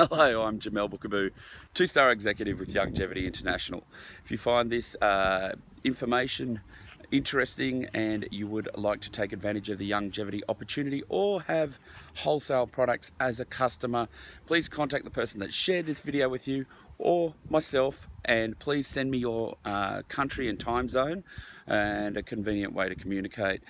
Hello, I'm Jamel Boukabou, two-star executive with Youngevity International. If you find this information interesting and you would like to take advantage of the Youngevity opportunity or have wholesale products as a customer, please contact the person that shared this video with you or myself, and please send me your country and time zone and a convenient way to communicate.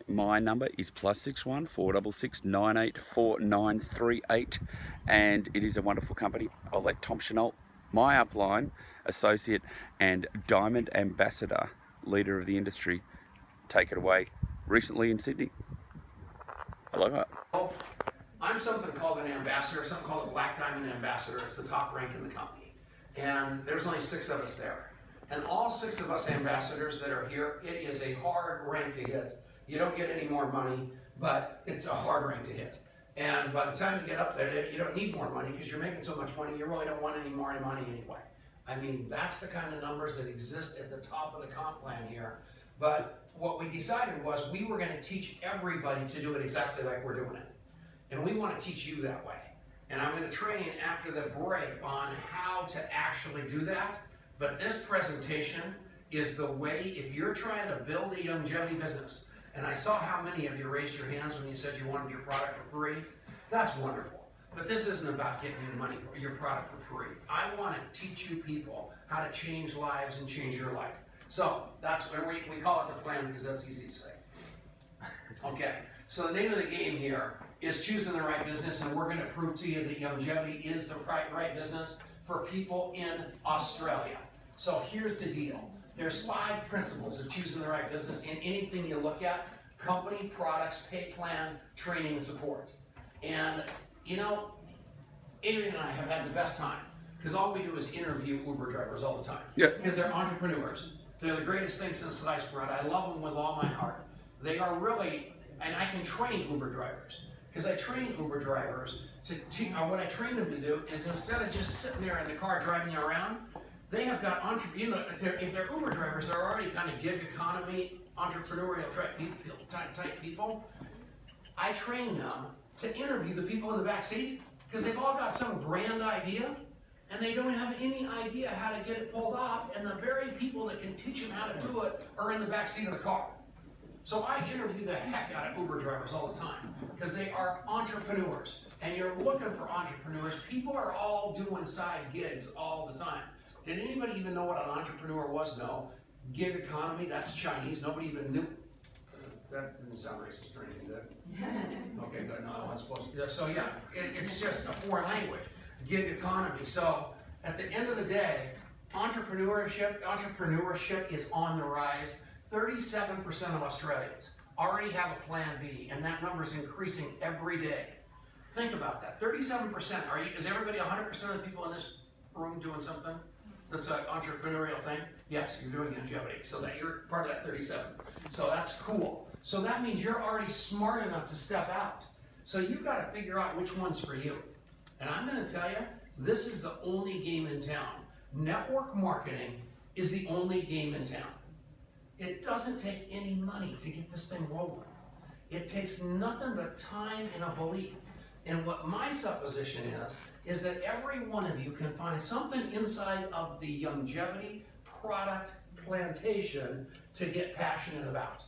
My number is +61 466 984 938, and it is a wonderful company. I'll let Tom Chenault, my upline associate and Diamond Ambassador, leader of the industry, take it away. Recently in Sydney. Hello. I'm something called an ambassador, something called a Black Diamond Ambassador. It's the top rank in the company. And there's only 6 of us there. And all 6 of us ambassadors that are here, it is a hard rank to hit. You don't get any more money, but it's a hard rank to hit. And by the time you get up there, you don't need more money because you're making so much money, you really don't want any more money anyway. I mean, that's the kind of numbers that exist at the top of the comp plan here. But what we decided was we were going to teach everybody to do it exactly like we're doing it. And we want to teach you that way. And I'm going to train after the break on how to actually do that. But this presentation is the way, if you're trying to build a Youngevity business, and I saw how many of you raised your hands when you said you wanted your product for free. That's wonderful. But this isn't about getting you money or your product for free. I want to teach you people how to change lives and change your life. So that's when we call it the plan because that's easy to say. Okay, so the name of the game here is choosing the right business, and we're going to prove to you that Youngevity is the right business for people in Australia. So here's the deal. There's 5 principles of choosing the right business in anything you look at: company, products, pay plan, training, and support. And you know, Adrian and I have had the best time because all we do is interview Uber drivers all the time. Yeah. Because they're entrepreneurs. They're the greatest thing since sliced bread. I love them with all my heart. They are really, and I can train Uber drivers because I train Uber drivers what I train them to do is, instead of just sitting there in the car driving you around, they have got if they're Uber drivers, they're already kind of gig economy, entrepreneurial type people. I train them to interview the people in the back seat because they've all got some grand idea and they don't have any idea how to get it pulled off, and the very people that can teach them how to do it are in the back seat of the car. So I interview the heck out of Uber drivers all the time because they are entrepreneurs, and you're looking for entrepreneurs. People are all doing side gigs all the time. Did anybody even know what an entrepreneur was? No. Gig economy, that's Chinese. Nobody even knew. That didn't sound racist or anything, did it? Okay, good. No, I wasn't supposed to. So yeah, it's just a foreign language. Gig economy. So at the end of the day, entrepreneurship is on the rise. 37% of Australians already have a plan B, and that number is increasing every day. Think about that. 37%. Is everybody 100% of the people in this room doing something that's an entrepreneurial thing? Yes, you're doing Youngevity, so that you're part of that 37. So that's cool. So that means you're already smart enough to step out. So you've got to figure out which one's for you. And I'm going to tell you, this is the only game in town. Network marketing is the only game in town. It doesn't take any money to get this thing rolling. It takes nothing but time and a belief. And what my supposition is that every one of you can find something inside of the Youngevity product plantation to get passionate about.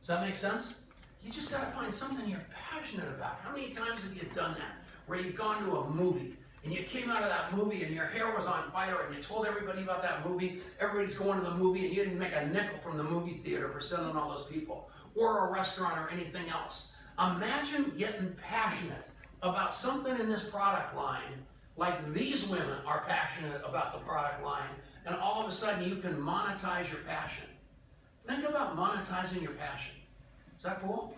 Does that make sense? You just got to find something you're passionate about. How many times have you done that? Where you've gone to a movie and you came out of that movie and your hair was on fire and you told everybody about that movie. Everybody's going to the movie and you didn't make a nickel from the movie theater for sending all those people, or a restaurant or anything else. Imagine getting passionate about something in this product line, like these women are passionate about the product line, and all of a sudden you can monetize your passion. Think about monetizing your passion. Is that cool?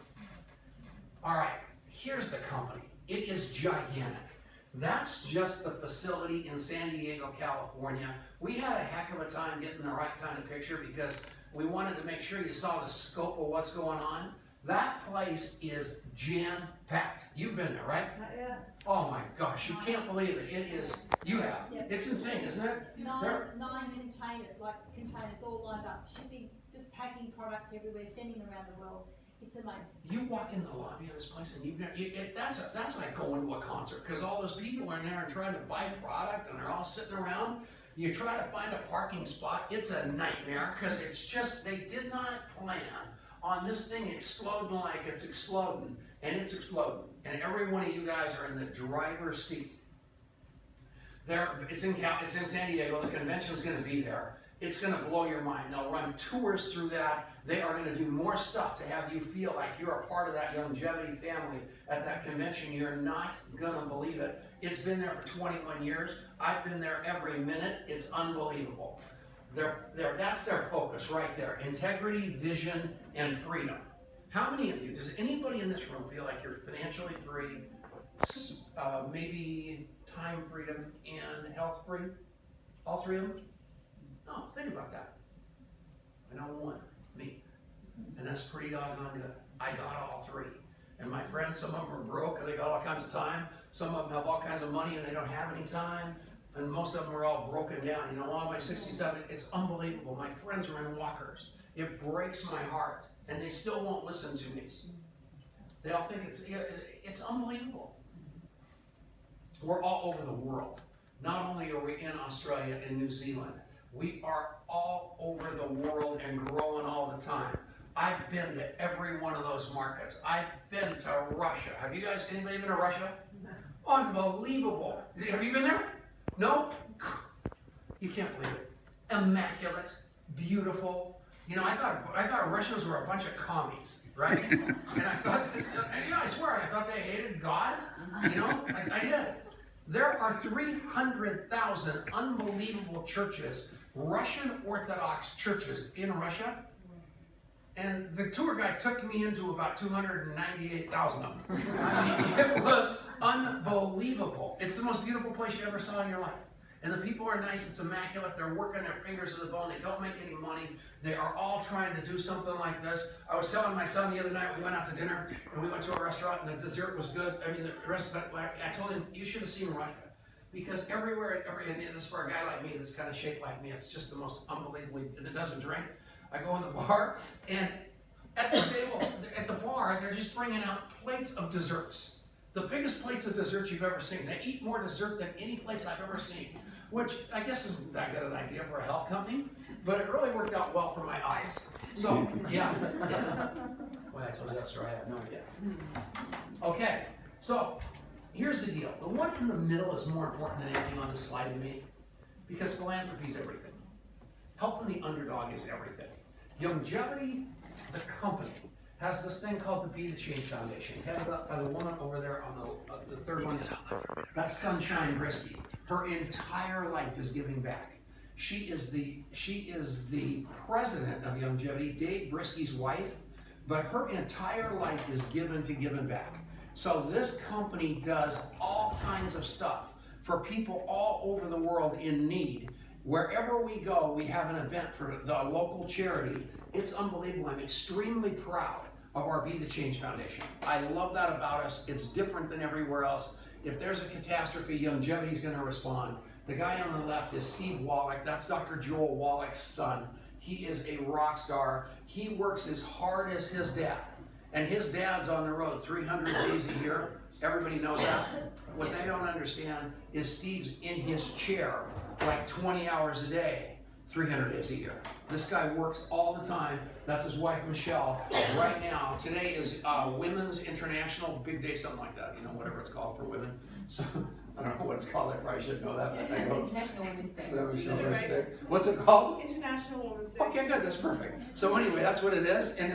All right, here's the company. It is gigantic. That's just the facility in San Diego, California. We had a heck of a time getting the right kind of picture because we wanted to make sure you saw the scope of what's going on. That place is jam-packed. You've been there, right? Not yet. Oh my gosh, you can't believe it. It is. You have. Yeah. It's insane, isn't it? Nine containers all lined up, shipping, just packing products everywhere, sending them around the world. It's amazing. You walk in the lobby of this place and that's like going to a concert, because all those people are in there and trying to buy product and they're all sitting around. You try to find a parking spot, it's a nightmare, because it's just, they did not plan on this thing exploding like it's exploding, and it's exploding. And every one of you guys are in the driver's seat. It's in San Diego, the convention's gonna be there. It's gonna blow your mind. They'll run tours through that. They are gonna do more stuff to have you feel like you're a part of that Youngevity family at that convention. You're not gonna believe it. It's been there for 21 years. I've been there every minute. It's unbelievable. That's their focus right there. Integrity, vision, and freedom. How many of you, does anybody in this room feel like you're financially free, maybe time freedom and health free? All three of them? No, think about that. I know one, me. And that's pretty doggone good. I got all three. And my friends, some of them are broke and they got all kinds of time. Some of them have all kinds of money and they don't have any time. And most of them are all broken down. You know, all my 67, it's unbelievable. My friends are in walkers. It breaks my heart. And they still won't listen to me. They all think it's unbelievable. We're all over the world. Not only are we in Australia and New Zealand, we are all over the world and growing all the time. I've been to every one of those markets. I've been to Russia. Have you guys, anybody been to Russia? Unbelievable. Have you been there? No? You can't believe it. Immaculate, beautiful. You know, I thought Russians were a bunch of commies, right? And I thought, I swear, I thought they hated God. You know, I did. There are 300,000 unbelievable churches, Russian Orthodox churches in Russia. And the tour guide took me into about 298,000 of them. I mean, it was unbelievable. It's the most beautiful place you ever saw in your life. And the people are nice, it's immaculate, they're working their fingers to the bone, they don't make any money, they are all trying to do something like this. I was telling my son the other night, we went out to dinner, and we went to a restaurant, and the dessert was good. I mean, the rest, but I told him, you should have seen Russia. Because everywhere, and this is for a guy like me, that's kind of shaped like me, it's just the most unbelievably, that doesn't drink. I go in the bar, and at the table, at the bar, they're just bringing out plates of desserts. The biggest plates of desserts you've ever seen. They eat more dessert than any place I've ever seen, which I guess isn't that good an idea for a health company, but it really worked out well for my eyes. So, yeah. Well, I told you that story, I have no idea. Okay, so here's the deal. The one in the middle is more important than anything on this slide to me, because philanthropy is everything. Helping the underdog is everything. Youngevity, the company, has this thing called the Be the Change Foundation, headed up by the woman over there on the third one. That's Sunshine Brisky. Her entire life is giving back. She is the president of Youngevity, Dave Brisky's wife, but her entire life is given to giving back. So this company does all kinds of stuff for people all over the world in need. Wherever we go, we have an event for the local charity. It's unbelievable. I'm extremely proud of our Be the Change Foundation. I love that about us. It's different than everywhere else. If there's a catastrophe, Youngevity is going to respond. The guy on the left is Steve Wallach. That's Dr. Joel Wallach's son. He is a rock star. He works as hard as his dad. And his dad's on the road 300 days a year. Everybody knows that. What they don't understand is Steve's in his chair like 20 hours a day, 300 days a year. This guy works all the time. That's his wife, Michelle. Right now, today is Women's International Big Day, something like that. You know, whatever it's called for women. So I don't know what it's called. I probably should know that. But I go, International Women's Day. So Michelle, what's it called? International Women's Day. Okay, good. That's perfect. So anyway, that's what it is. And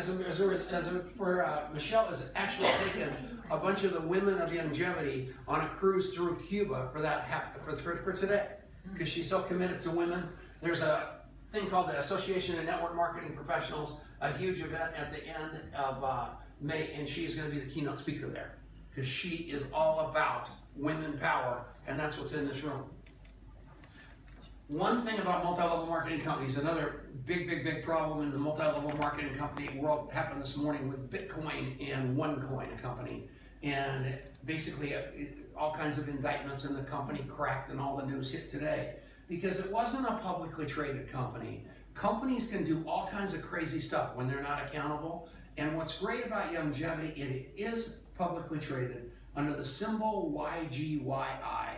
Michelle has actually taken a bunch of the women of Youngevity on a cruise through Cuba for that for today, because she's so committed to women. There's a thing called the Association of Network Marketing Professionals, a huge event at the end of May, and she's going to be the keynote speaker there, because she is all about women power, and that's what's in this room. One thing about multi-level marketing companies, another big problem in the multi-level marketing company world happened this morning with Bitcoin and OneCoin, a company. And basically all kinds of indictments in the company cracked and all the news hit today. Because it wasn't a publicly traded company. Companies can do all kinds of crazy stuff when they're not accountable. And what's great about Youngevity, it is publicly traded under the symbol YGYI.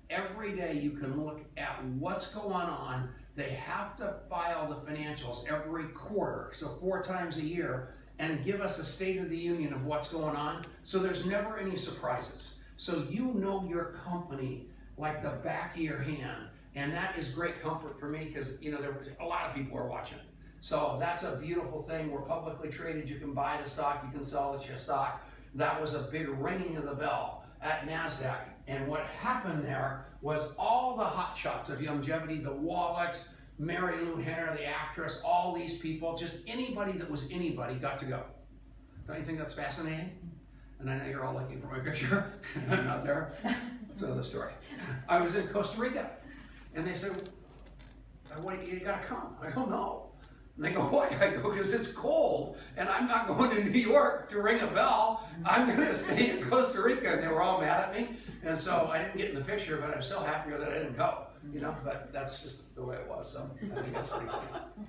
Every day you can look at what's going on. They have to file the financials every quarter, so 4 times a year, and give us a State of the Union of what's going on. So there's never any surprises. So you know your company like the back of your hand. And that is great comfort for me because, you know, a lot of people are watching. So that's a beautiful thing. We're publicly traded. You can buy the stock, you can sell the stock. That was a big ringing of the bell at NASDAQ. And what happened there was all the hot shots of Youngevity, the Wallachs, Mary Lou Henner, the actress, all these people, just anybody that was anybody got to go. Don't you think that's fascinating? And I know you're all looking for my picture. I'm not there. It's another story. I was in Costa Rica, and they said, "What, you gotta come?" I go, "No." And they go, "Why?" I go, "Because it's cold, and I'm not going to New York to ring a bell. I'm gonna stay in Costa Rica." And they were all mad at me, and so I didn't get in the picture, but I'm still happier that I didn't go, you know, but that's just the way it was, so I think that's pretty funny.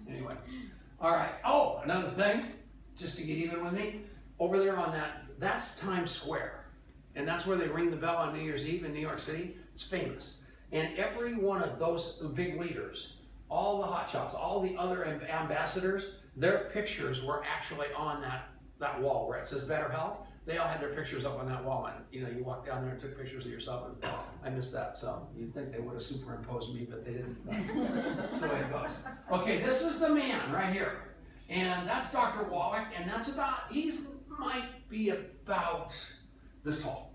Anyway, all right. Oh, another thing, just to get even with me, over there on that's Times Square, and that's where they ring the bell on New Year's Eve in New York City. It's famous, and every one of those big leaders, all the hotshots, all the other ambassadors, their pictures were actually on that wall where it says Better Health. They all had their pictures up on that wall, and you know, you walked down there and took pictures of yourself, and I missed that, so you'd think they would have superimposed me, but they didn't. That's the way it goes. Okay, this is the man right here, and that's Dr. Wallach, and that's might be about this tall.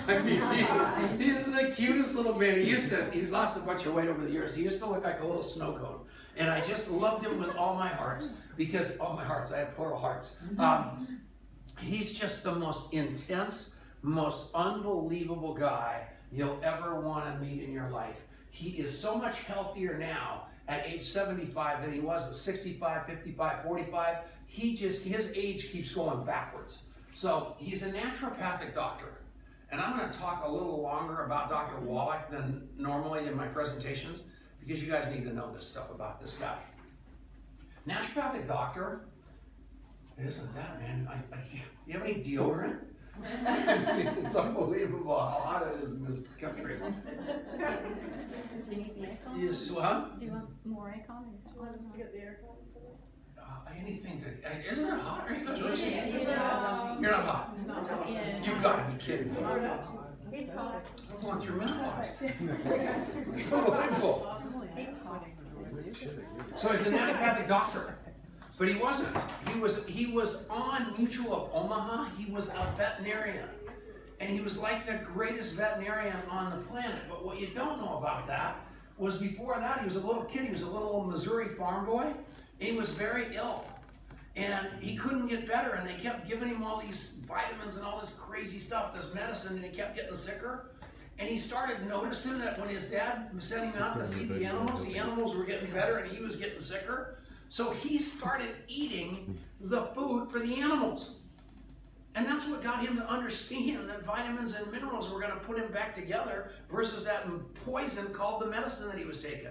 I mean, he's the cutest little man. He's lost a bunch of weight over the years. He used to look like a little snow cone. And I just loved him with all my hearts, because all my hearts, I have plural hearts. He's just the most intense, most unbelievable guy you'll ever want to meet in your life. He is so much healthier now at age 75 than he was at 65, 55, 45. His age keeps going backwards. So he's a naturopathic doctor. And I'm going to talk a little longer about Dr. Wallach than normally in my presentations, because you guys need to know this stuff about this guy. Naturopathic doctor, isn't that, man? You have any deodorant? It's unbelievable how hot it is in this country. Do you need the aircon? Yes, huh? Do you want more aircon? Is that Do you want us to get the aircon? Anything to, isn't it hot? Are you guys really? Yes. You're not hot? Yeah. You gotta be kidding me. It's hot. I'm going through menopause. Unbelievable. It's hot. So he's a naturopathic doctor, but he wasn't. He was on Mutual of Omaha. He was a veterinarian, and he was like the greatest veterinarian on the planet. But what you don't know about that was before that he was a little kid. He was a little Missouri farm boy. He was very ill, and he couldn't get better, and they kept giving him all these vitamins and all this crazy stuff, this medicine, and he kept getting sicker. And he started noticing that when his dad sent him out to feed the animals were getting better and he was getting sicker. So he started eating the food for the animals. And that's what got him to understand that vitamins and minerals were going to put him back together versus that poison called the medicine that he was taking.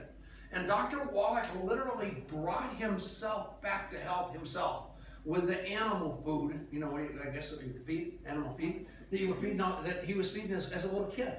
And Dr. Wallach literally brought himself back to health himself with the animal food, you know, I guess what you could feed, animal feed, that he was feeding as a little kid.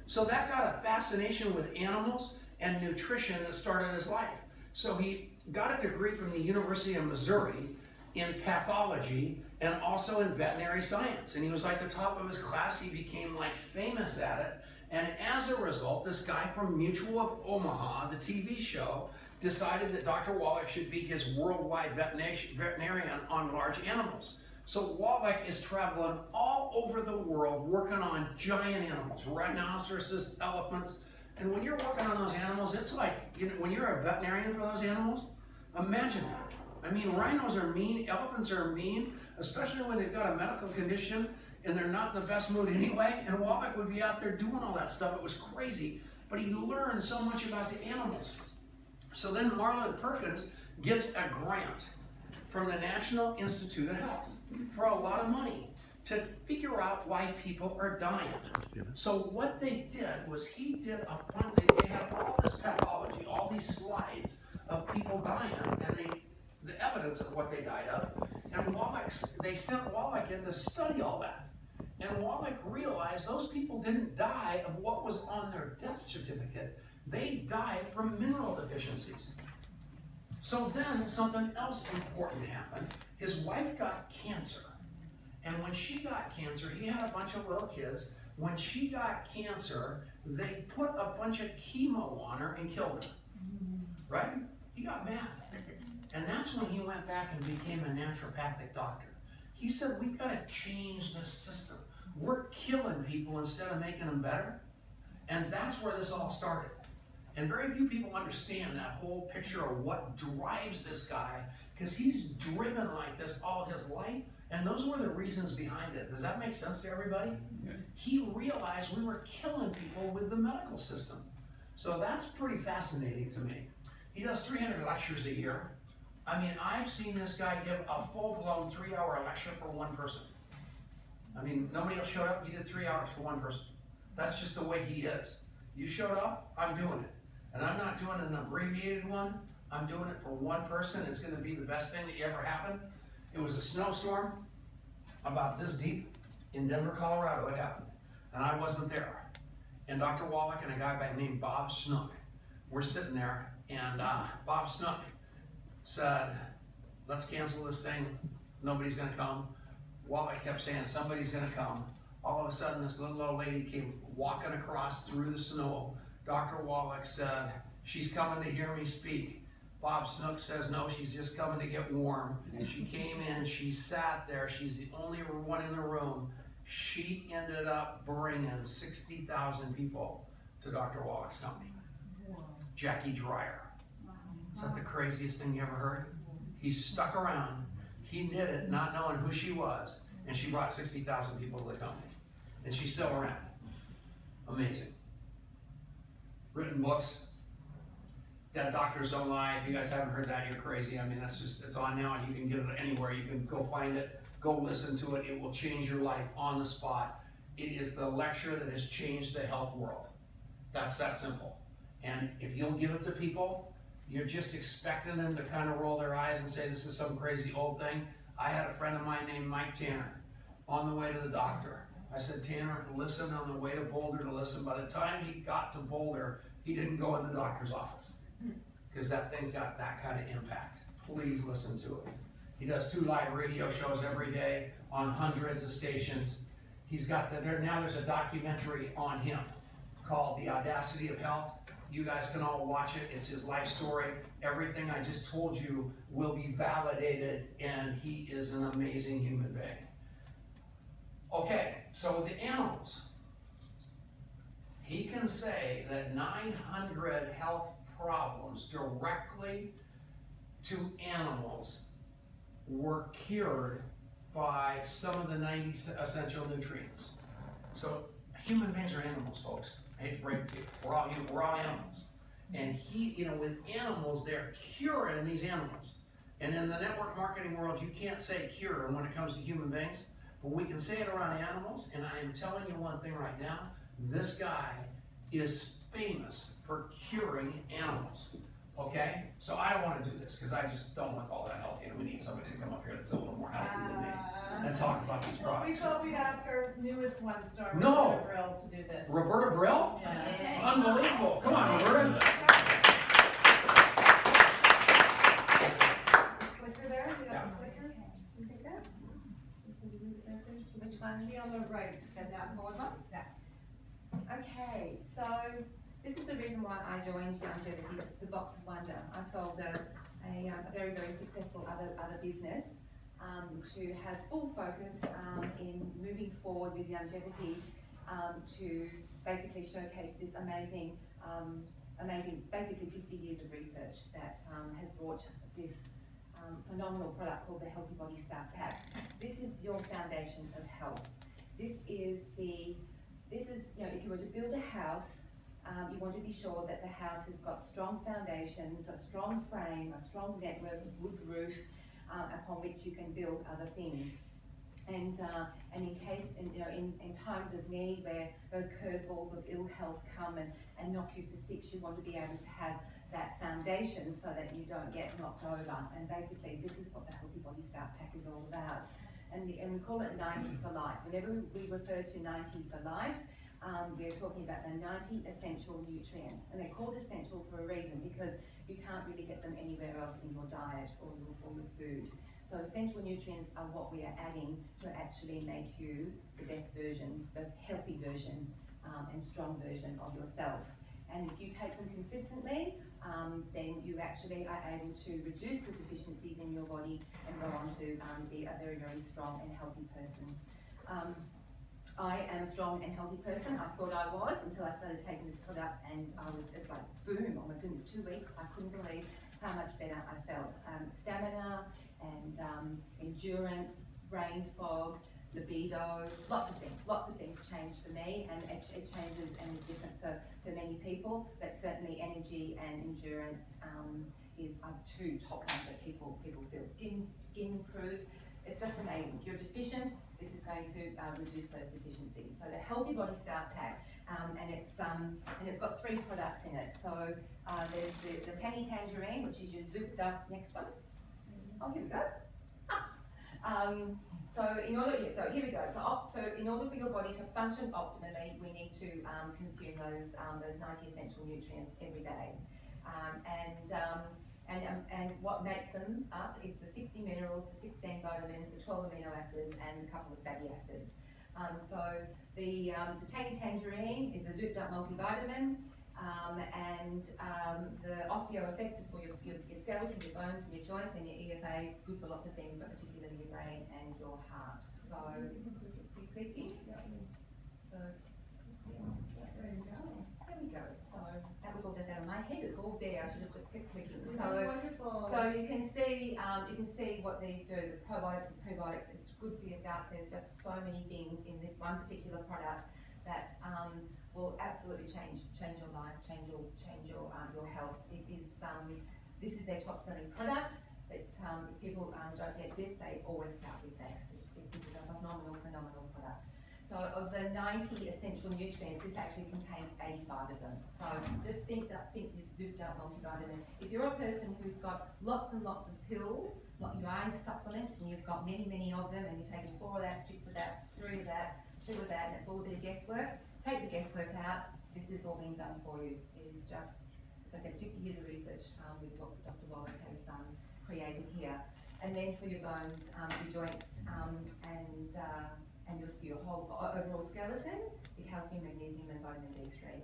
So that got a fascination with animals and nutrition that started his life. So he got a degree from the University of Missouri in pathology and also in veterinary science. And he was like the top of his class. He became like famous at it. And as a result, this guy from Mutual of Omaha, the TV show, decided that Dr. Wallach should be his worldwide veterinarian on large animals. So Wallach is traveling all over the world working on giant animals, rhinoceroses, elephants. And when you're working on those animals, it's like, you know, when you're a veterinarian for those animals, imagine that. I mean, rhinos are mean, elephants are mean, especially when they've got a medical condition and they're not in the best mood anyway, and Wallach would be out there doing all that stuff. It was crazy, but he learned so much about the animals. So then Marlon Perkins gets a grant from the National Institute of Health for a lot of money to figure out why people are dying. So what they did was they had all this pathology, all these slides of people dying, and the evidence of what they died of, And they sent Wallach in to study all that. And Wallach realized those people didn't die of what was on their death certificate. They died from mineral deficiencies. So then something else important happened. His wife got cancer. And when she got cancer, he had a bunch of little kids. When she got cancer, they put a bunch of chemo on her and killed her. Right? He got mad. And that's when he went back and became a naturopathic doctor. He said, we've got to change the system. We're killing people instead of making them better. And that's where this all started. And very few people understand that whole picture of what drives this guy, because he's driven like this all his life, and those were the reasons behind it. Does that make sense to everybody? Yeah. He realized we were killing people with the medical system. So that's pretty fascinating to me. He does 300 lectures a year. I mean, I've seen this guy give a full-blown 3-hour lecture for one person. I mean, nobody else showed up, he did 3 hours for one person. That's just the way he is. You showed up, I'm doing it. And I'm not doing an abbreviated one, I'm doing it for one person. It's gonna be the best thing that ever happened. It was a snowstorm about this deep in Denver, Colorado, it happened. And I wasn't there. And Dr. Wallach and a guy by the name Bob Snook were sitting there, and Bob Snook said, let's cancel this thing, nobody's gonna come. Wallach kept saying, somebody's gonna come. All of a sudden, this little old lady came walking across through the snow. Dr. Wallach said, she's coming to hear me speak. Bob Snook says, no, she's just coming to get warm. And she came in, she sat there, she's the only one in the room. She ended up bringing 60,000 people to Dr. Wallach's company. Jackie Dreyer. Is that the craziest thing you ever heard? He stuck around, he did it not knowing who she was, and she brought 60,000 people to the company. And she's still around. Amazing. Written books. Dead Doctors Don't Lie. If you guys haven't heard that, you're crazy. I mean, that's just, it's on now and you can get it anywhere. You can go find it, go listen to it. It will change your life on the spot. It is the lecture that has changed the health world. That's that simple. And if you'll give it to people, you're just expecting them to kind of roll their eyes and say, this is some crazy old thing. I had a friend of mine named Mike Tanner on the way to the doctor. I said, Tanner, listen on the way to Boulder to listen. By the time he got to Boulder, he didn't go in the doctor's office because that thing's got that kind of impact. Please listen to it. He does 2 live radio shows every day on hundreds of stations. He's got now there's a documentary on him called The Audacity of Health. You guys can all watch it. It's his life story. Everything I just told you will be validated, and he is an amazing human being. Okay, so the animals. He can say that 900 health problems directly to animals were cured by some of the 90 essential nutrients. So human beings are animals, folks. I hate to break it to you. We're all animals. And he, with animals, they're curing these animals. And in the network marketing world, you can't say cure when it comes to human beings, but we can say it around animals. And I am telling you one thing right now, this guy is famous for curing animals. Okay? So I don't want to do this because I just don't look all that healthy, and we need somebody to come up here that's a little more healthy than me and talk about these We products. thought we'd ask our newest one star, No. Roberta Brill, to do this. Roberta Brill? Yeah. Unbelievable. Come on, Roberta. Clicker there? You Yeah. have a clicker? Which one? Be on the right. That's that forward one? Yeah. Okay, so this is the reason why I joined Youngevity, the Box of Wonder. I sold a very, very successful other business to have full focus in moving forward with Youngevity to basically showcase this amazing, basically 50 years of research that has brought this phenomenal product called the Healthy Body Start Pack. This is your foundation of health. This is, if you were to build a house, you want to be sure that the house has got strong foundations, a strong frame, a strong network, wood roof, upon which you can build other things. And in case, in times of need where those curveballs of ill health come and knock you for six, you want to be able to have that foundation so that you don't get knocked over. And basically, this is what the Healthy Body Start Pack is all about. And we call it 90 for life. Whenever we refer to 90 for life, we're talking about the 90 essential nutrients. And they're called essential for a reason, because you can't really get them anywhere else in your diet or your food. So essential nutrients are what we are adding to actually make you the best version, the healthy version and strong version of yourself. And if you take them consistently, then you actually are able to reduce the deficiencies in your body and go on to be a very, very strong and healthy person. I am a strong and healthy person. I thought I was until I started taking this product, and it's like boom, oh my goodness, 2 weeks. I couldn't believe how much better I felt. Stamina and endurance, brain fog, libido, lots of things changed for me, and it changes and is different for many people, but certainly energy and endurance are two top ones that people feel. Skin improves. It's just amazing. If you're deficient, this is going to reduce those deficiencies. So the Healthy Body Start Pack, and it's got 3 products in it. So there's the Tangy Tangerine, which is your zooped up, next one. Oh, here we go. So here we go. So in order for your body to function optimally, we need to consume those 90 essential nutrients every day. And what makes them up is the 60 minerals, the 16 vitamins, the 12 amino acids, and a couple of fatty acids. So the Tangy Tangerine is the zooped up multivitamin, and the Osteo Effects is for your skeleton, your bones, and your joints, and your EFAs, good for lots of things, but particularly your brain and your heart. So, clicking. So, there we go. So that was all just out of my head. It's all there. I should have just kept clicking. So wonderful. So you can see what these do. The probiotics and prebiotics. It's good for your gut. There's just so many things in this one particular product that will absolutely change your life, change your health. It is this is their top selling product. But if people don't get this, they always start with this. It's a phenomenal product. So of the 90 essential nutrients, this actually contains 85 of them. So just think your zooped up multivitamin. If you're a person who's got lots and lots of pills, you are into supplements and you've got many of them, and you're taking 4 of that, 6 of that, 3 of that, 2 of that, and it's all a bit of guesswork, take the guesswork out. This is all being done for you. It is just, as I said, 50 years of research with what Dr. Wallach has created here. And then for your bones, your joints, and your whole overall skeleton, the calcium, magnesium, and vitamin D3.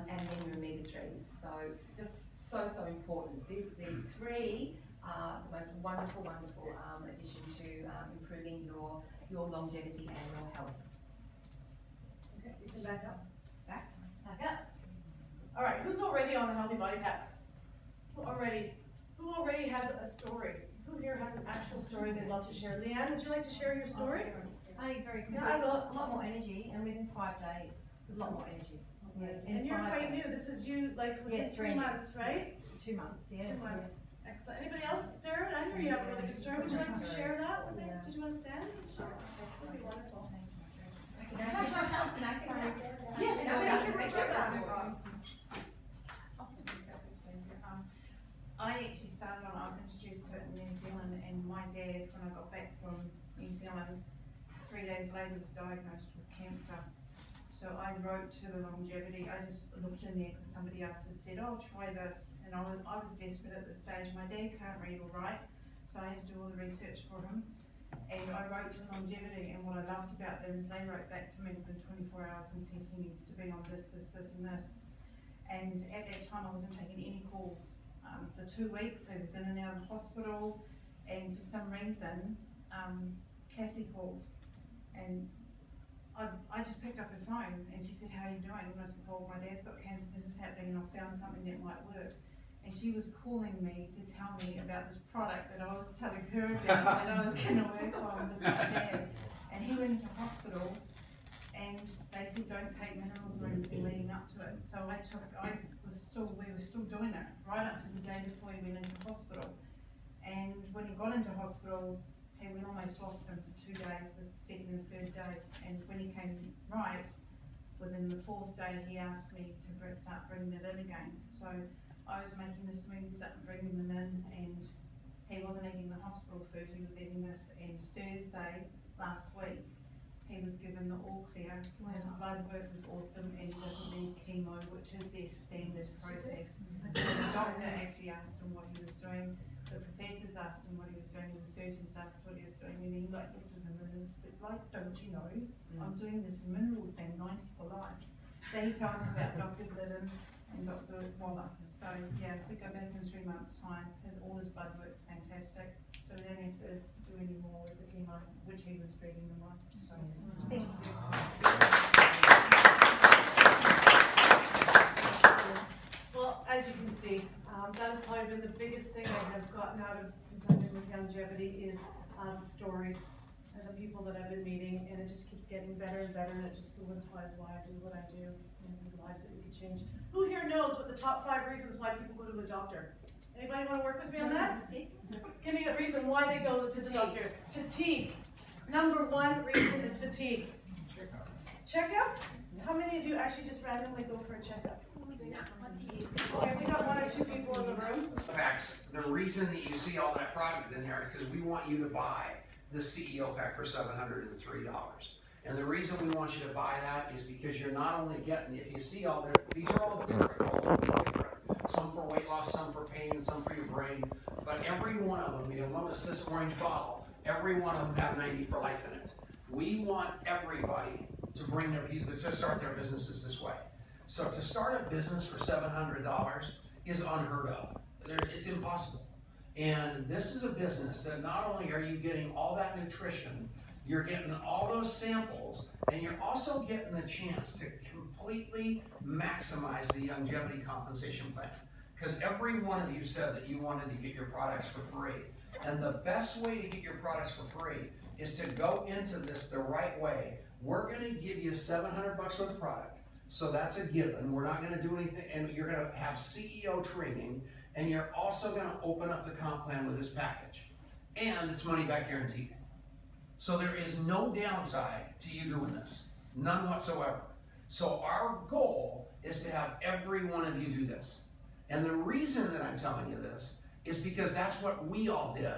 And then your omega-3s. So just so important. These 3 are the most wonderful addition to improving your longevity and your health. Okay, you can back up. Back. Back up. All right, who's already on the Healthy Body Pack? Who already has a story? Who here has an actual story they'd love to share? Leanne, would you like to share your story? I very quickly. Yeah, I got a lot more energy, and within 5 days, a lot more energy. Yeah, And you're 5 quite new. days. This is you, like within Yes, 3 months, right? 2 months, yeah. 2 months. Excellent. Anybody else? Sarah, I know you have a really good story. Would you like to share that with me? Yeah. Did you want to stand and share? That'd be wonderful. Can I say that? Yes, I actually started on, I was introduced to it in New Zealand, and my dad, when I got back from New Zealand, 3 days later was diagnosed with cancer. So I wrote to the Youngevity. I just looked in there because somebody else had said, oh, try this. And I was desperate at this stage. My dad can't read or write, so I had to do all the research for him. And I wrote to Youngevity, and what I loved about them is they wrote back to me within 24 hours and said he needs to be on this, and this. And at that time I wasn't taking any calls. For 2 weeks I was in and out of the hospital, and for some reason Cassie called, and I just picked up her phone, and she said, how are you doing? And I said, well, my dad's got cancer, this is happening, and I found something that might work. And she was calling me to tell me about this product that I was telling her about that I was going to work on with my dad. And he went into hospital, and they said don't take minerals or anything leading up to it. So we were still doing it right up to the day before he went into hospital. And when he got into hospital, we almost lost him for 2 days, the second and third day, and when he came right, within the fourth day, he asked me to start bringing it in again. So I was making the smoothies up and bringing them in, and he wasn't eating the hospital food, he was eating this. And Thursday last week, he was given the all clear. His blood work was awesome, and he doesn't need chemo, which is their standard process. The doctor actually asked him what he was doing, the professors asked him what he was doing, and the surgeons asked what he was doing, and he like looked at him and was like, don't you know, I'm doing this mineral thing, 90 for life. So he told me about Dr. Glidden and Dr. Waller. So yeah, if we go back in 3 months' time, all his blood work's fantastic. So we don't have to do any more with the chemo, which he was treating them on. So thank you. Well, as you can see, that has probably been the biggest thing I have gotten out of since I've been with Youngevity is the stories and the people that I've been meeting, and it just keeps getting better and better, and it just solidifies why I do what I do and the lives that we could change. Who here knows what the top 5 reasons why people go to a doctor? Anybody want to work with me on that? Give me a reason why they go to the doctor. Fatigue. Number 1 reason is fatigue. Checkup? How many of you actually just randomly go for a checkup? Okay, we got 1 or 2 people in the room. Packs, the reason that you see all that product in there is because we want you to buy the CEO pack for $703. And the reason we want you to buy that is because you're not only getting, if you see all these are all different. Some for weight loss, some for pain, some for your brain. But every one of them, you'll notice this orange bottle, every one of them have 90 for life in it. We want everybody to bring to start their businesses this way. So to start a business for $700 is unheard of. It's impossible. And this is a business that not only are you getting all that nutrition, you're getting all those samples, and you're also getting the chance to completely maximize the Youngevity compensation plan. Because every one of you said that you wanted to get your products for free. And the best way to get your products for free is to go into this the right way. We're gonna give you $700 worth of product. So that's a given. We're not gonna do anything, and you're gonna have CEO training, and you're also gonna open up the comp plan with this package. And it's money back guaranteed. So there is no downside to you doing this, none whatsoever. So our goal is to have every one of you do this. And the reason that I'm telling you this is because that's what we all did.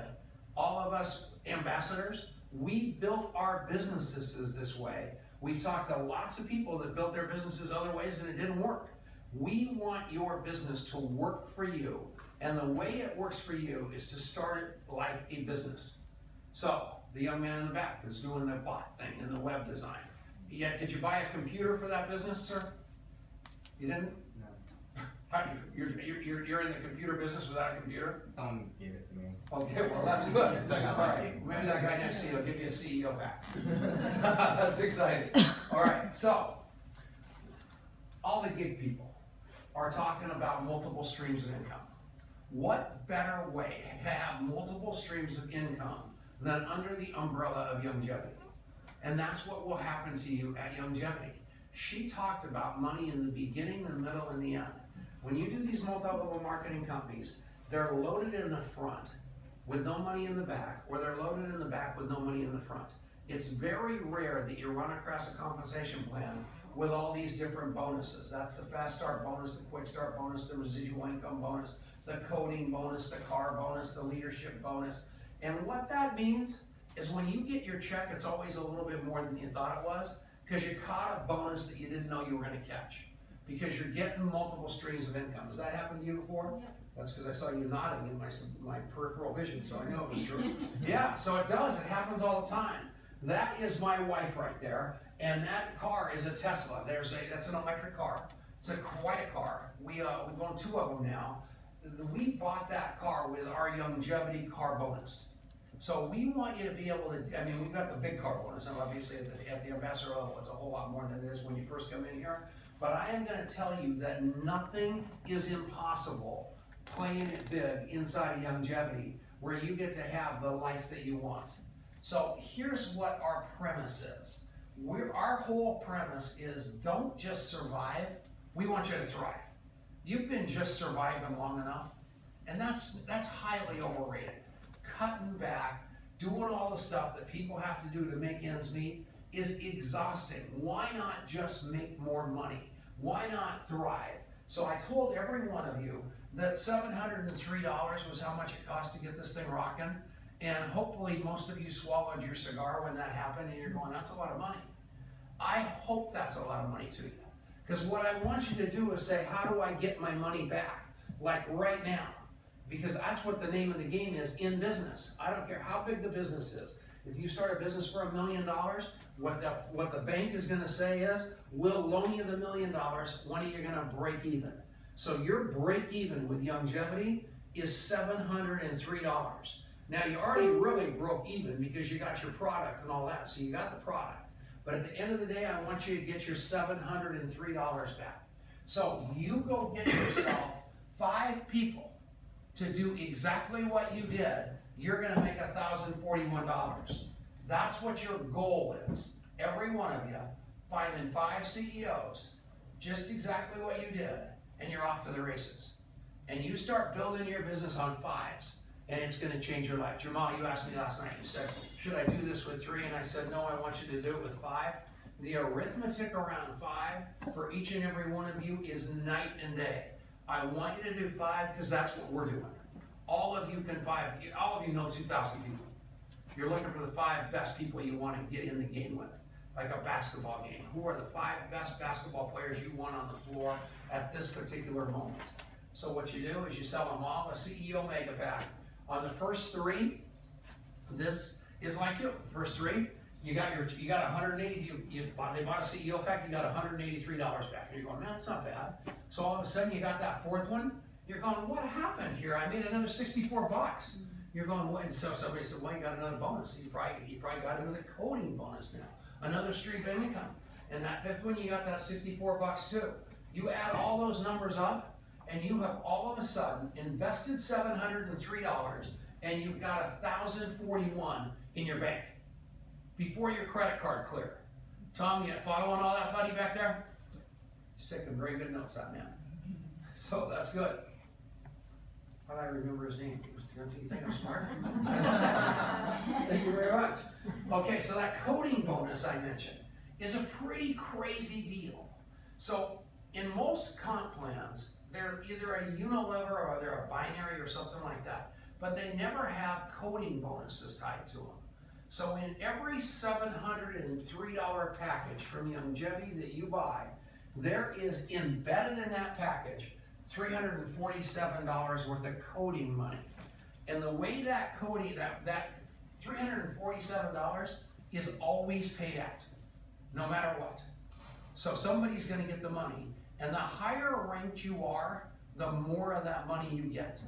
All of us ambassadors, we built our businesses this way. We've talked to lots of people that built their businesses other ways and it didn't work. We want your business to work for you. And the way it works for you is to start it like a business. So, the young man in the back that's doing the bot thing and the web design. Yeah, did you buy a computer for that business, sir? You didn't? No. How, you're in the computer business without a computer? Someone gave it to me. Okay, well that's good. Yes, I got All lucky. right, maybe that guy next to you will give you a CEO pack. That's exciting. All right, so all the gig people are talking about multiple streams of income. What better way to have multiple streams of income than under the umbrella of Youngevity? And that's what will happen to you at Youngevity. She talked about money in the beginning, the middle, and the end. When you do these multi-level marketing companies, they're loaded in the front with no money in the back, or they're loaded in the back with no money in the front. It's very rare that you run across a compensation plan with all these different bonuses. That's the fast start bonus, the quick start bonus, the residual income bonus, the coding bonus, the car bonus, the leadership bonus. And what that means is when you get your check, it's always a little bit more than you thought it was, because you caught a bonus that you didn't know you were going to catch. Because you're getting multiple streams of income. Has that happened to you before? Yeah. That's because I saw you nodding in my peripheral vision, so I know it was true. Yeah, so it does. It happens all the time. That is my wife right there, and that car is a Tesla. That's an electric car. It's quite a car. We've owned 2 of them now. We bought that car with our Youngevity car bonus. So we want you to be able to, I mean, we've got the big car bonus, and obviously at the ambassador level, it's a whole lot more than it is when you first come in here. But I am going to tell you that nothing is impossible playing it big inside of Youngevity, where you get to have the life that you want. So here's what our premise is. Our whole premise is don't just survive, we want you to thrive. You've been just surviving long enough, and that's highly overrated. Cutting back, doing all the stuff that people have to do to make ends meet is exhausting. Why not just make more money? Why not thrive? So I told every one of you that $703 was how much it cost to get this thing rocking. And hopefully most of you swallowed your cigar when that happened and you're going, that's a lot of money. I hope that's a lot of money to you. Because what I want you to do is say, how do I get my money back? Like right now. Because that's what the name of the game is in business. I don't care how big the business is. If you start a business for $1 million, what the bank is going to say is, we'll loan you the $1 million. When are you going to break even? So your break even with Youngevity is $703. Now you already really broke even because you got your product and all that. So you got the product. But at the end of the day, I want you to get your $703 back. So you go get yourself 5 people to do exactly what you did. You're going to make $1,041. That's what your goal is. Every one of you, finding 5 CEOs, just exactly what you did, and you're off to the races. And you start building your business on 5s, and it's going to change your life. Jamel, you asked me last night, you said, should I do this with 3? And I said, no, I want you to do it with 5. The arithmetic around 5 for each and every one of you is night and day. I want you to do 5 because that's what we're doing. All of you can 5, all of you know 2,000 people. You're looking for the 5 best people you want to get in the game with, like a basketball game. Who are the 5 best basketball players you want on the floor at this particular moment? So what you do is you sell them all a CEO mega pack. On the first 3, this is like you. First 3, you got 180. They bought a CEO pack. You got $183 back. And you're going, man, that's not bad. So all of a sudden you got that 4th one. You're going, what happened here? I made another $64. You're going, what? And so somebody said, well, you got another bonus. You probably got another coding bonus now, another stream of income. And that 5th one, you got that $64 too. You add all those numbers up, and you have all of a sudden invested $703, and you've got $1,041 in your bank before your credit card clear. Tom, you following all that, buddy, back there? He's taking very good notes, that man. So that's good. How do I remember his name? Don't you think I'm smart? Thank you very much. Okay, so that coding bonus I mentioned is a pretty crazy deal. So in most comp plans, they're either a unilever or they're a binary or something like that, but they never have coding bonuses tied to them. So in every $703 package from Youngevity that you buy, there is embedded in that package $347 worth of coding money. And the way that coding, that $347 is always paid out, no matter what. So somebody's gonna get the money, and the higher ranked you are, the more of that money you get.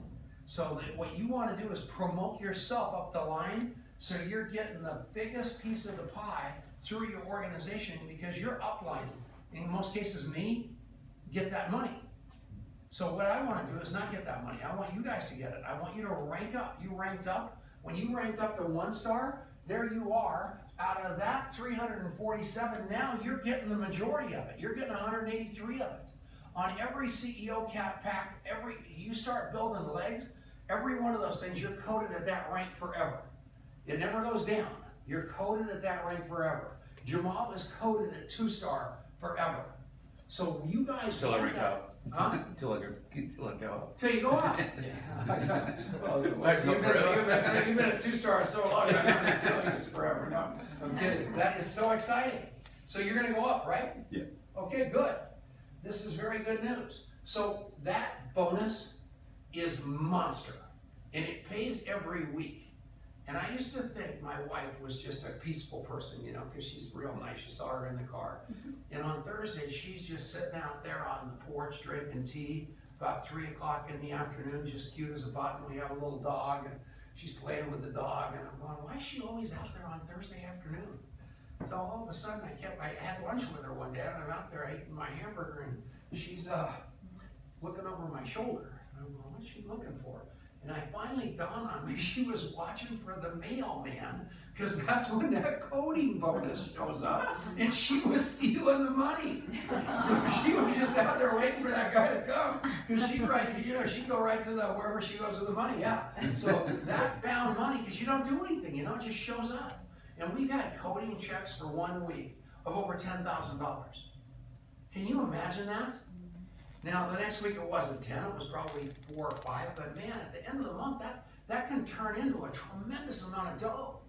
So that what you wanna do is promote yourself up the line, so you're getting the biggest piece of the pie through your organization because you're uplining. In most cases, me, get that money. So what I want to do is not get that money. I want you guys to get it. I want you to rank up. You ranked up. When you ranked up to 1 star, there you are. Out of that 347, now you're getting the majority of it. You're getting 183 of it. On every CEO cap pack, you start building legs, every one of those things, you're coded at that rank forever. It never goes down. You're coded at that rank forever. Jamel is coded at 2-star forever. So you guys Till I rank up. Huh? Till I go up. Till you go up. Well, you've been a 2-star so long, I'm not telling you it's forever. No, I'm kidding. That is so exciting. So you're going to go up, right? Yeah. Okay, good. This is very good news. So that bonus is monster, and it pays every week. And I used to think my wife was just a peaceful person, you know, because she's real nice. You saw her in the car. And on Thursday, she's just sitting out there on the porch drinking tea about 3 o'clock in the afternoon, just cute as a button. We have a little dog, and she's playing with the dog. And I'm going, why is she always out there on Thursday afternoon? So all of a sudden, I had lunch with her one day, and I'm out there eating my hamburger, and she's looking over my shoulder. And I'm going, what's she looking for? And I finally dawned on me she was watching for the mailman, because that's when that coding bonus shows up, and she was stealing the money. So she was just out there waiting for that guy to come, because she'd go right to wherever she goes with the money, yeah. So that found money, because you don't do anything, it just shows up. And we've had coding checks for 1 week of over $10,000. Can you imagine that? Now, the next week it wasn't 10, it was probably 4 or 5, but man, at the end of the month, that can turn into a tremendous amount of dough.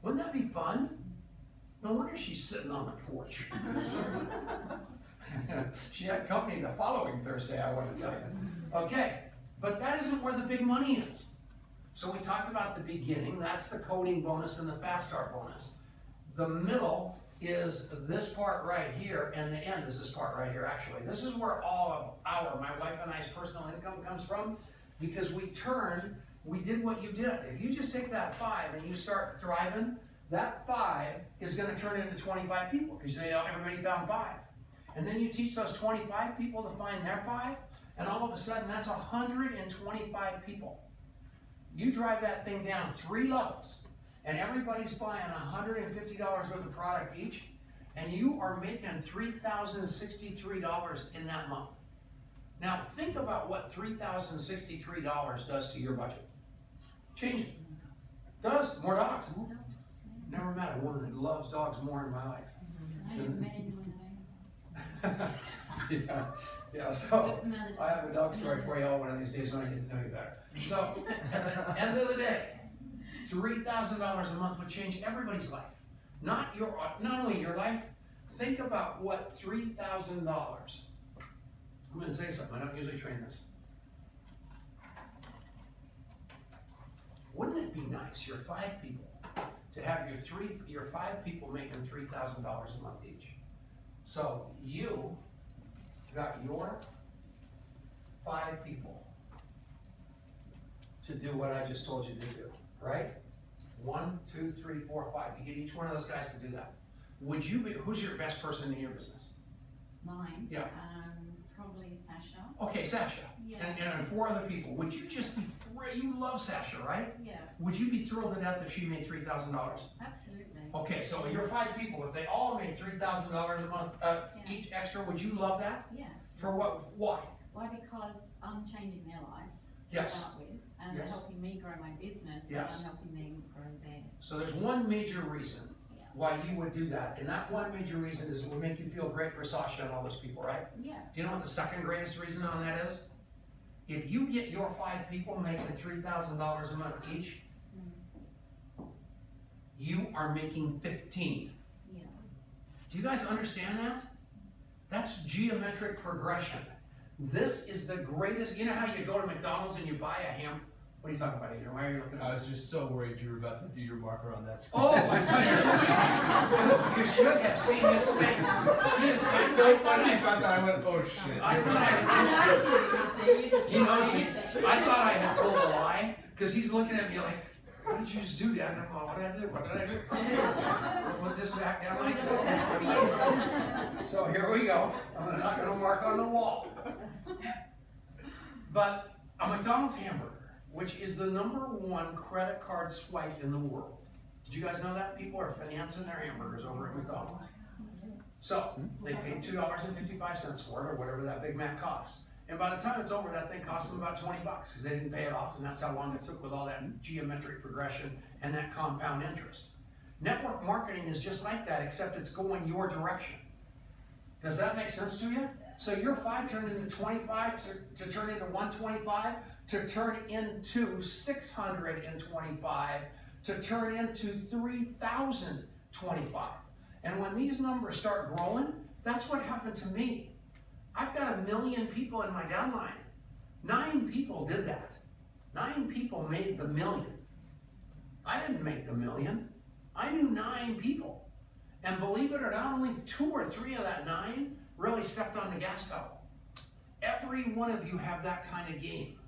Wouldn't that be fun? No wonder she's sitting on the porch. She had company the following Thursday, I want to tell you. Okay, but that isn't where the big money is. So we talked about the beginning, that's the coding bonus and the fast start bonus. The middle is this part right here, and the end is this part right here, actually. This is where all of my wife and I's personal income comes from, because we did what you did. If you just take that 5 and you start thriving, that 5 is going to turn into 25 people, because everybody found 5. And then you teach those 25 people to find their 5, and all of a sudden that's 125 people. You drive that thing down 3 levels, and everybody's buying $150 worth of product each, and you are making $3,063 in that month. Now think about what $3,063 does to your budget. Change it. Does. More dogs. Never met a woman that loves dogs more in my life. I haven't met anyone Yeah, so I have a dog story for you all one of these days when I get to know you better. So at the end of the day, $3,000 a month would change everybody's life. Not only your life, think about what $3,000. I'm going to tell you something, I don't usually train this. Wouldn't it be nice, your 5 people, to have your 5 people making $3,000 a month each? So you got your 5 people to do what I just told you to do, right? 1, 2, 3, 4, 5. You get each one of those guys to do that. Who's your best person in your business? Mine. Yeah. Probably Sasha. Okay, Sasha. Yeah. And 4 other people. Would you just be, you love Sasha, right? Yeah, Would you be thrilled to death if she made $3,000? absolutely. Okay, so your 5 people, if they all made $3,000 a month each extra, would you love that? Yeah. For what? Why? Why? Because I'm changing their lives to Yes. start with, and they're Yes. helping me grow my business, Yes. and I'm helping them grow theirs. So there's one major reason Yeah. why you would do that, and that one major reason is it would make you feel great for Sasha and all those people, right? Yeah. Do you know what the second greatest reason on that is? If you get your 5 people making $3,000 a month each, you are making 15. Yeah. Do you guys understand that? That's geometric progression. This is the greatest. You know how you go to McDonald's and you buy a ham? What are you talking about, Adrian? Why are you looking at me? I was just so worried you were about to do your marker on that. Oh, I thought you should have seen his face. He is So funny about that. I went, oh shit. I thought I know you see, you just he knows me. everything. I thought I had told a lie because he's looking at me like, what did you just do, Dad? And I'm going, what did I do? What did I do? Put this back down like this. So here we go. I'm not going to mark on the wall. But a McDonald's hamburger, which is the #1 credit card swipe in the world. Did you guys know that? People are financing their hamburgers over at McDonald's. So they paid $2.55 for it, or whatever that Big Mac costs. And by the time it's over, that thing costs them about 20 bucks because they didn't pay it off, and that's how long it took with all that geometric progression and that compound interest. Network marketing is just like that, except it's going your direction. Does that make sense to you? So your 5 turned into 25, to turn into 125, to turn into 625, to turn into 3,025. And when these numbers start growing, that's what happened to me. I've got 1 million people in my downline. 9 people did that. 9 people made the 1 million. I didn't make the 1 million. I knew 9 people. And believe it or not, only 2 or 3 of that 9 really stepped on the gas pedal. Every one of you have that kind of game.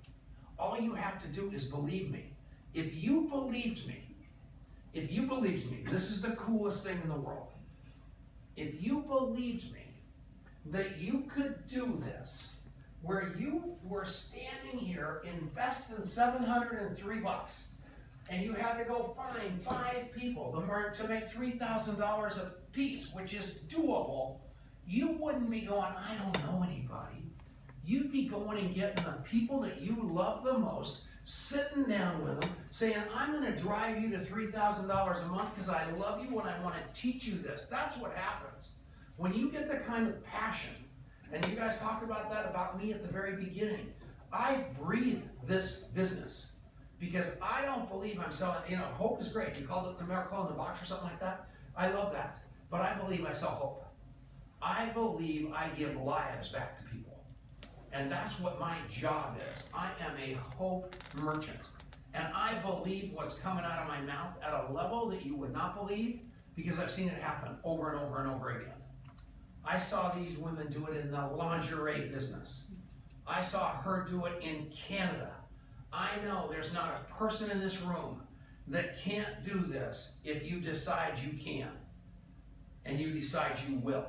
All you have to do is believe me. If you believed me, this is the coolest thing in the world. If you believed me that you could do this where you were standing here investing $703, and you had to go find 5 people to make $3,000 a piece, which is doable, you wouldn't be going, I don't know anybody. You'd be going and getting the people that you love the most, sitting down with them, saying, I'm gonna drive you to $3,000 a month because I love you and I wanna teach you this. That's what happens. When you get the kind of passion, and you guys talked about that about me at the very beginning, I breathe this business because I don't believe I'm selling, hope is great. You called it the miracle in the box or something like that. I love that, but I believe I sell hope. I believe I give lives back to people. And that's what my job is. I am a hope merchant. And I believe what's coming out of my mouth at a level that you would not believe because I've seen it happen over and over and over again. I saw these women do it in the lingerie business. I saw her do it in Canada. I know there's not a person in this room that can't do this if you decide you can. And you decide you will.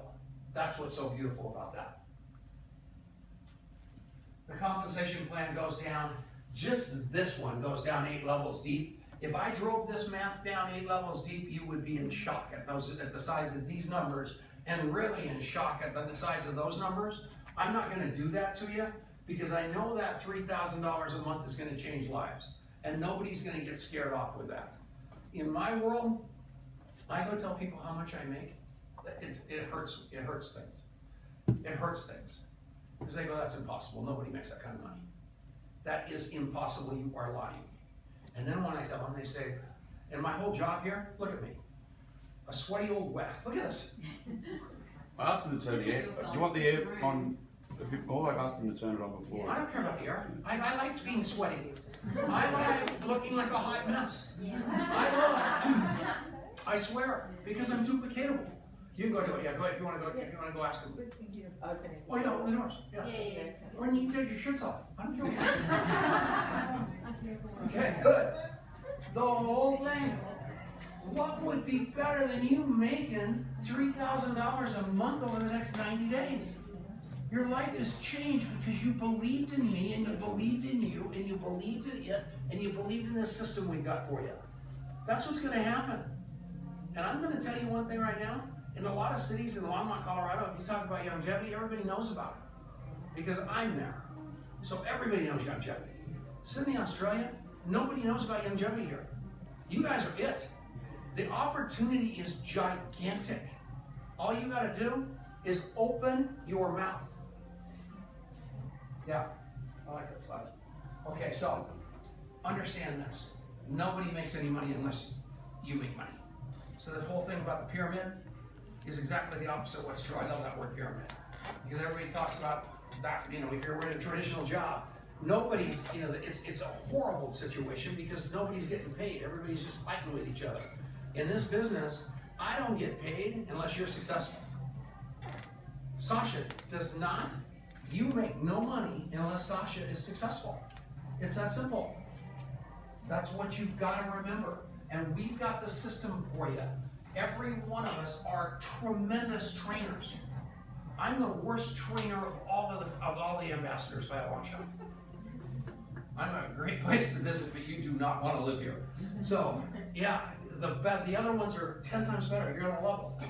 That's what's so beautiful about that. The compensation plan goes down, just this one goes down 8 levels deep. If I drove this math down 8 levels deep, you would be in shock at the size of these numbers, and really in shock at the size of those numbers. I'm not gonna do that to you, because I know that $3,000 a month is gonna change lives, and nobody's gonna get scared off with that. In my world, I go tell people how much I make, it hurts things. It hurts things. Because they go, that's impossible, nobody makes that kind of money. That is impossible, you are lying. And then when I tell them, they say, and my whole job here, look at me. A sweaty old wet, look at this. I asked them to turn the air. Do you want the air on a bit more? I've asked them to turn it on before. I don't care about the air. I like being sweaty. I like looking like a hot mess. I swear, because I'm duplicatable. You can go do it, yeah, go ahead, if you wanna go ask them. Oh yeah, open the doors, yeah. Or you can take your shirts off, I don't care. Okay, good. The whole thing. What would be better than you making $3,000 a month over the next 90 days? Your life has changed because you believed in me, and you believed in you, and you believed in it, and you believed in this system we got for you. That's what's gonna happen. And I'm gonna tell you one thing right now. In a lot of cities in Longmont, Colorado, if you talk about Youngevity, everybody knows about it. Because I'm there. So everybody knows Youngevity. Sydney, Australia, nobody knows about Youngevity here. You guys are it. The opportunity is gigantic. All you gotta do is open your mouth. Yeah, I like that slide. Okay, so understand this. Nobody makes any money unless you make money. So the whole thing about the pyramid is exactly the opposite of what's true. I love that word pyramid. Because everybody talks about that, if you're in a traditional job, nobody's, it's a horrible situation because nobody's getting paid. Everybody's just fighting with each other. In this business, I don't get paid unless you're successful. Sasha does not. You make no money unless Sasha is successful. It's that simple. That's what you've got to remember. And we've got the system for you. Every one of us are tremendous trainers. I'm the worst trainer of all the ambassadors by a long shot. I'm a great place to visit, but you do not want to live here. So, yeah, the other ones are 10 times better. You're on a level.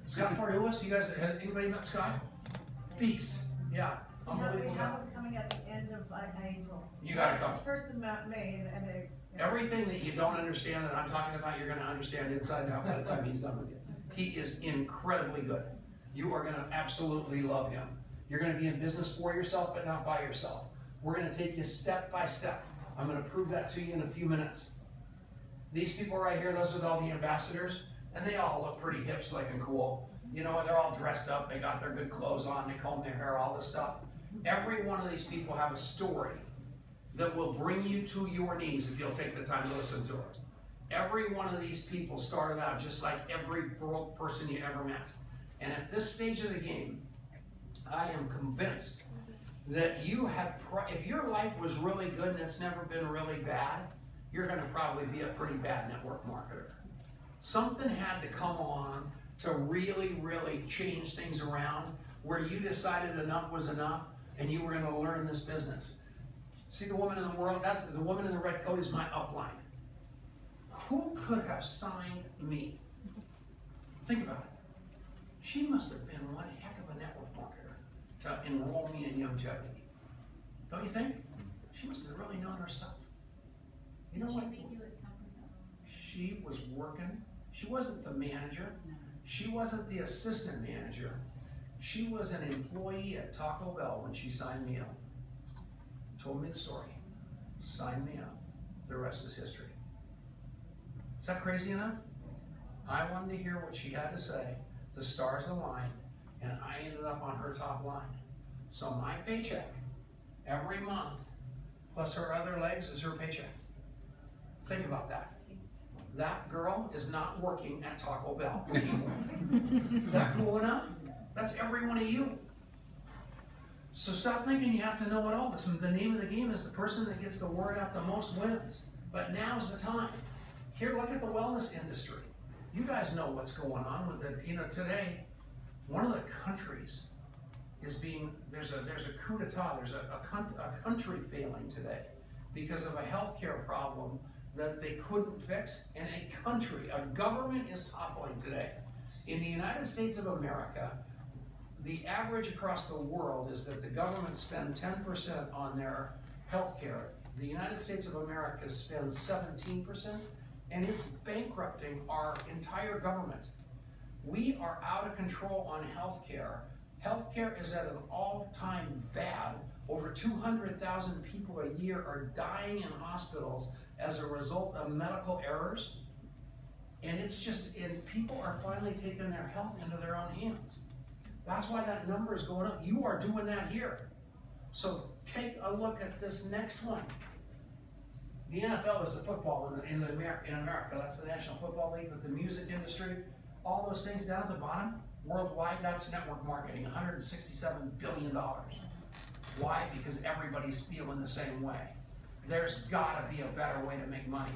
Scott Pardulis, you guys, have anybody met Scott? Beast. Yeah. We have one coming at the end of April. You gotta come. First of May, and everything that you don't understand that I'm talking about, you're gonna understand inside and out by the time he's done with you. He is incredibly good. You are gonna absolutely love him. You're gonna be in business for yourself, but not by yourself. We're gonna take you step by step. I'm gonna prove that to you in a few minutes. These people right here, those are all the ambassadors, and they all look pretty hip, slick, and cool. They're all dressed up, they got their good clothes on, they comb their hair, all this stuff. Every one of these people have a story that will bring you to your knees if you'll take the time to listen to it. Every one of these people started out just like every broke person you ever met. And at this stage of the game, I am convinced that you have, if your life was really good and it's never been really bad, you're gonna probably be a pretty bad network marketer. Something had to come on to really, really change things around where you decided enough was enough. and you were gonna learn this business. See the woman in the world, that's the woman in the red coat is my upline. Who could have signed me? Think about it. She must have been one heck of a network marketer to enroll me in Youngevity. Don't you think? She must have really known her stuff. You know Did what? she meet you at Taco Bell? She was working, she wasn't the manager, No. she wasn't the assistant manager. She was an employee at Taco Bell when she signed me up. Told me the story, signed me up. The rest is history. Is that crazy enough? I wanted to hear what she had to say. The stars aligned, and I ended up on her top line. So my paycheck every month, plus her other legs, is her paycheck. Think about that. That girl is not working at Taco Bell anymore. Is that cool enough? That's every one of you. So stop thinking you have to know it all. The name of the game is the person that gets the word out the most wins. But now's the time. Here, look at the wellness industry. You guys know what's going on with it. You know, today, one of the countries is there's a coup d'etat, there's a country failing today because of a healthcare problem that they couldn't fix, and a government is toppling today. In the United States of America, the average across the world is that the government spend 10% on their healthcare. The United States of America spends 17%, and it's bankrupting our entire government. We are out of control on healthcare. Healthcare is at an all-time bad. Over 200,000 people a year are dying in hospitals as a result of medical errors. And people are finally taking their health into their own hands. That's why that number is going up. You are doing that here. So take a look at this next one. The NFL is the football in America. That's the National Football League, but the music industry, all those things down at the bottom, worldwide, that's network marketing, $167 billion. Why? Because everybody's feeling the same way. There's gotta be a better way to make money.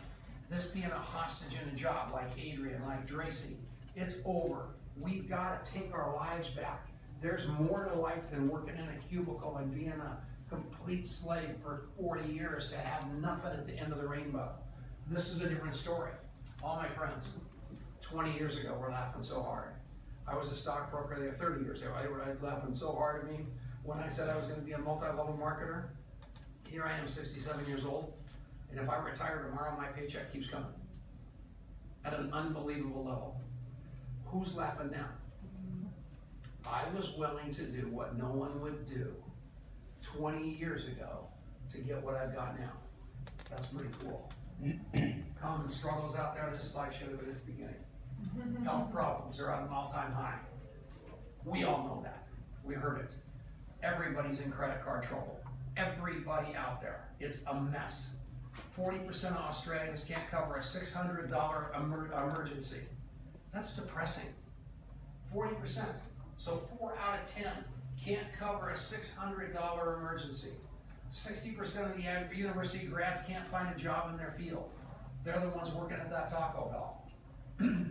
This being a hostage in a job like Adrian, like Dracy, it's over. We've gotta take our lives back. There's more to life than working in a cubicle and being a complete slave for 40 years to have nothing at the end of the rainbow. This is a different story. All my friends, 20 years ago, were laughing so hard. I was a stockbroker there 30 years ago. They were laughing so hard at me when I said I was gonna be a multi-level marketer. Here I am, 67 years old, and if I retire tomorrow, my paycheck keeps coming at an unbelievable level. Who's laughing now? I was willing to do what no one would do 20 years ago to get what I've got now. That's pretty cool. Common struggles out there, this slide showed it at the beginning. Health problems are at an all-time high. We all know that. We heard it. Everybody's in credit card trouble. Everybody out there. It's a mess. 40% of Australians can't cover a $600 emergency. That's depressing. 40%. So 4 out of 10 can't cover a $600 emergency. 60% of the university grads can't find a job in their field. They're the ones working at that Taco Bell.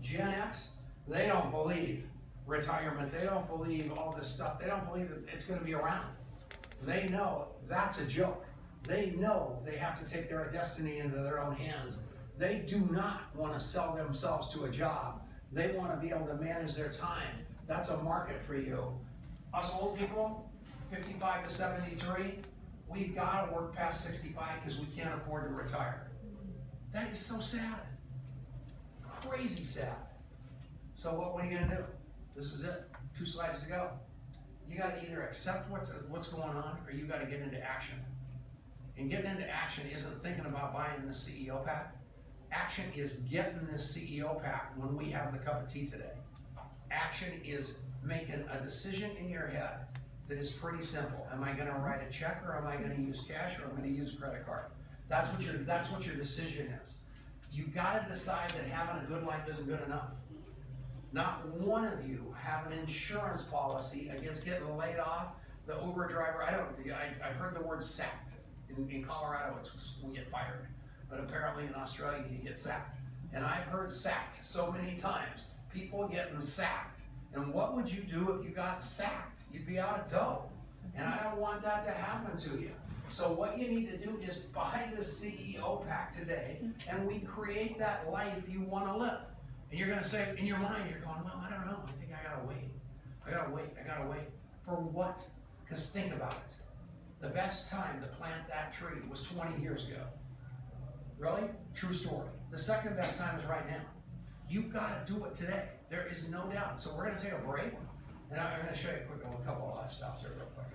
Gen X, they don't believe retirement. They don't believe all this stuff. They don't believe that it's going to be around. They know that's a joke. They know they have to take their destiny into their own hands. They do not want to sell themselves to a job. They want to be able to manage their time. That's a market for you. Us old people, 55 to 73, we've got to work past 65 because we can't afford to retire. That is so sad. Crazy sad. So what are you going to do? This is it. 2 slides to go. You got to either accept what's going on, or you got to get into action. And getting into action isn't thinking about buying this CEO pack. Action is getting this CEO pack when we have the cup of tea today. Action is making a decision in your head that is pretty simple. Am I going to write a check, or am I going to use cash, or am I going to use a credit card? That's what your decision is. You've got to decide that having a good life isn't good enough. Not one of you have an insurance policy against getting laid off. The Uber driver, I've heard the word sacked. In Colorado, we get fired. But apparently in Australia, you get sacked. And I've heard sacked so many times. People getting sacked. And what would you do if you got sacked? You'd be out of dough. And I don't want that to happen to you. So what you need to do is buy the CEO pack today, and we create that life you want to live. And you're gonna say, in your mind, you're going, well, I don't know, I think I gotta wait. I gotta wait. For what? Because think about it. The best time to plant that tree was 20 years ago. Really? True story. The second best time is right now. You gotta do it today. There is no doubt. So we're gonna take a break, and I'm gonna show you a couple of lifestyles here real quick.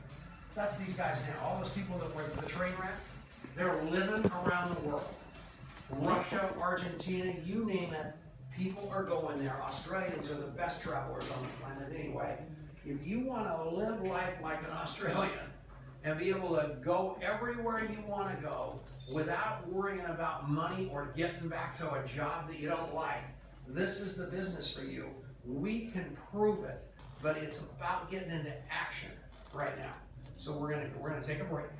That's these guys now. All those people that were the train wreck, they're living around the world. Russia, Argentina, you name it, people are going there. Australians are the best travelers on the planet anyway. If you wanna live life like an Australian and be able to go everywhere you wanna go without worrying about money or getting back to a job that you don't like, this is the business for you. We can prove it, but it's about getting into action right now. So we're gonna take a break.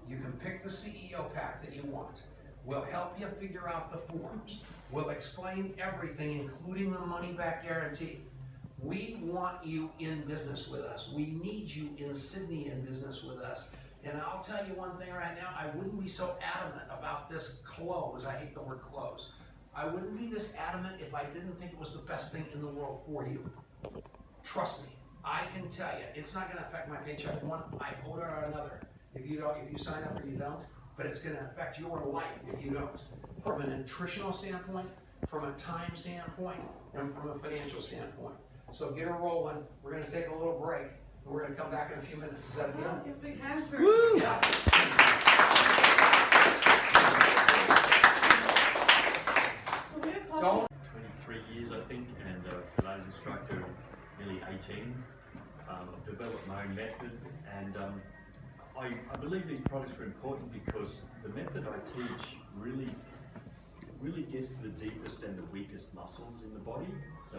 You can pick the CEO pack that you want. We'll help you figure out the forms. We'll explain everything, including the money back guarantee. We want you in business with us. We need you in Sydney in business with us. And I'll tell you one thing right now, I wouldn't be so adamant about this close. I hate the word close. I wouldn't be this adamant if I didn't think it was the best thing in the world for you. Trust me, I can tell you, it's not gonna affect my paycheck one iota or another if you sign up or you don't, but it's gonna affect your life if you don't. From a nutritional standpoint, from a time standpoint, and from a financial standpoint. So get her rolling, we're gonna take a little break, and we're gonna come back in a few minutes. Is that a deal? Give a big hand for Woo! Yeah. So we have coffee. Don't 23 years, I think, and Pilates instructor nearly 18. I've developed my own method, and I believe these products are important because the method I teach really gets to the deepest and the weakest muscles in the body. So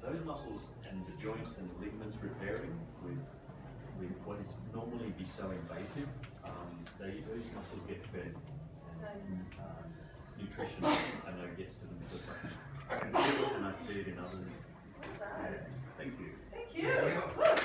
those muscles and the joints and the ligaments repairing with what is normally be so invasive, those muscles get fed. And, nutrition, I know, gets to them because I can feel it and I see it in others. Thank you. Thank you.